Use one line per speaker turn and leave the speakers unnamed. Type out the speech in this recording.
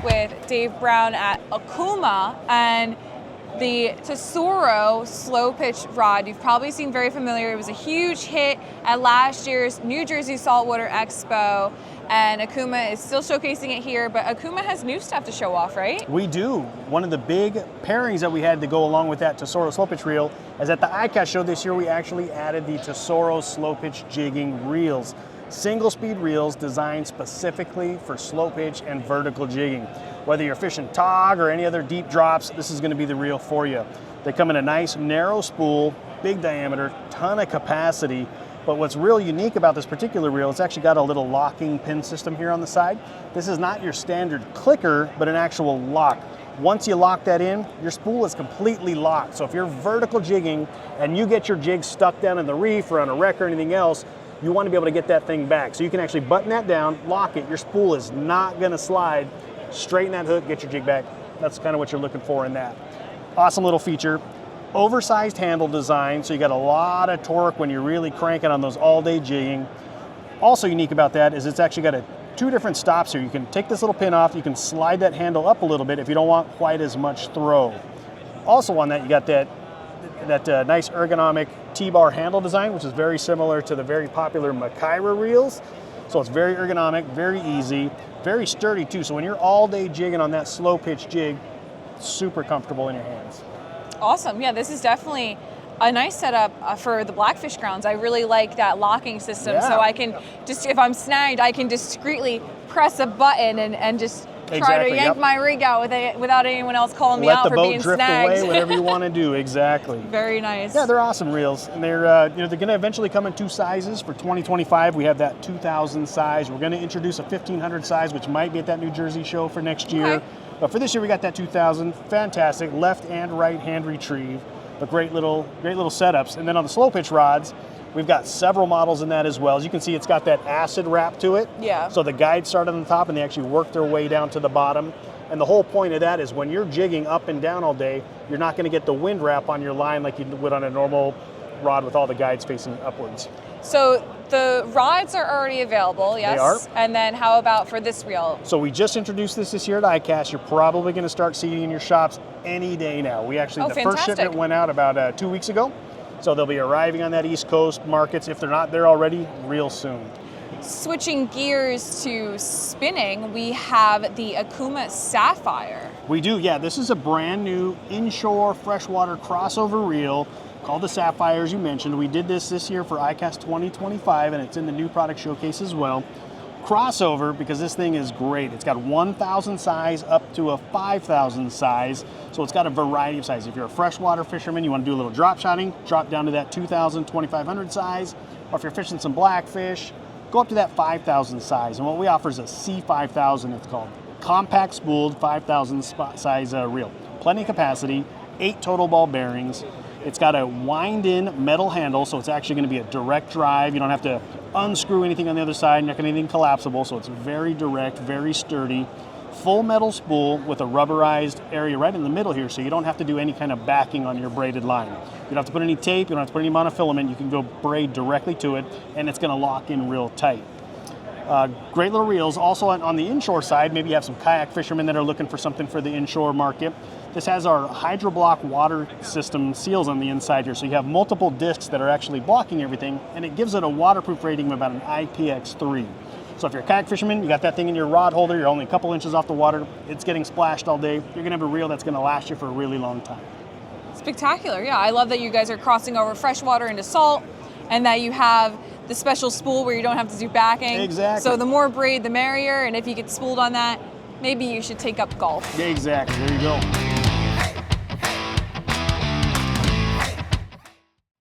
with Dave Brown at Okuma, and the Tesoro slow pitch rod you've probably seen very familiar. It was a huge hit at last year's New Jersey Saltwater Expo, and Okuma is still showcasing it here, but Okuma has new stuff to show off, right?
We do. One of the big pairings that we had to go along with that Tesoro slow pitch reel is at the ICAST show this year, we actually added the Tesoro slow pitch jigging reels. Single speed reels designed specifically for slow pitch and vertical jigging. Whether you're fishing tog or any other deep drops, this is going to be the reel for you. They come in a nice narrow spool, big diameter, ton of capacity. But what's real unique about this particular reel, it's actually got a little locking pin system here on the side. This is not your standard clicker, but an actual lock. Once you lock that in, your spool is completely locked. So if you're vertical jigging and you get your jig stuck down in the reef or on a wreck or anything else, you want to be able to get that thing back. So you can actually button that down, lock it. Your spool is not going to slide. Straighten that hook, get your jig back. That's kind of what you're looking for in that. Awesome little feature. Oversized handle design, so you got a lot of torque when you're really cranking on those all-day jigging. Also unique about that is it's actually got two different stops here. You can take this little pin off, you can slide that handle up a little bit if you don't want quite as much throw. Also on that, you got that nice ergonomic T-bar handle design, which is very similar to the very popular Makaira reels. So it's very ergonomic, very easy, very sturdy too. So when you're all day jigging on that slow pitch jig, super comfortable in your hands.
Awesome. Yeah, this is definitely a nice setup for the blackfish grounds. I really like that locking system.
Yeah.
So I can just, if I'm snagged, I can discreetly press a button and just try to yank my rig out without anyone else calling me out for being snagged.
Let the boat drift away, whatever you want to do, exactly.
Very nice.
Yeah, they're awesome reels, and they're they're going to eventually come in two sizes. For 2025, we have that 2000 size. We're going to introduce a 1500 size, which might be at that New Jersey show for next year.
Okay.
But for this year, we got that 2000. Fantastic left and right hand retrieve, but great little setups. And then on the slow pitch rods, we've got several models in that as well. As you can see, it's got that acid wrap to it.
Yeah.
So the guides start on the top and they actually work their way down to the bottom. And the whole point of that is when you're jigging up and down all day, you're not going to get the wind wrap on your line like you would on a normal rod with all the guides facing upwards.
So the rods are already available, yes?
They are.
And then how about for this reel?
So we just introduced this year at ICAST. You're probably going to start seeing it in your shops any day now. We actually, the first shipment went out about 2 weeks ago. So they'll be arriving on that East Coast markets, if they're not there already, real soon.
Switching gears to spinning, we have the Okuma Safyre.
We do, yeah. This is a brand new inshore freshwater crossover reel called the Safyre, as you mentioned. We did this year for ICAST 2025, and it's in the new product showcase as well. Crossover, because this thing is great. It's got 1,000 size up to a 5,000 size, so it's got a variety of sizes. If you're a freshwater fisherman, you want to do a little drop shotting, drop down to that 2,000, 2,500 size, or if you're fishing some blackfish, go up to that 5,000 size. And what we offer is a C5000, it's called. Compact spooled 5,000 size reel. Plenty of capacity, 8 total ball bearings. It's got a wind-in metal handle, so it's actually going to be a direct drive. You don't have to unscrew anything on the other side, not going to anything collapsible, so it's very direct, very sturdy. Full metal spool with a rubberized area right in the middle here, so you don't have to do any kind of backing on your braided line. You don't have to put any tape, you don't have to put any monofilament. You can go braid directly to it, and it's going to lock in real tight. Great little reels. Also on the inshore side, maybe you have some kayak fishermen that are looking for something for the inshore market. This has our HydroBlock water system seals on the inside here, so you have multiple discs that are actually blocking everything, and it gives it a waterproof rating of about an IPX3. So if you're a kayak fisherman, you got that thing in your rod holder, you're only a couple inches off the water, it's getting splashed all day, you're gonna have a reel that's gonna last you for a really long time.
Spectacular, yeah. I love that you guys are crossing over freshwater into salt, and that you have the special spool where you don't have to do backing.
Exactly.
So the more braid, the merrier, and if you get spooled on that, maybe you should take up golf.
Exactly, there you go.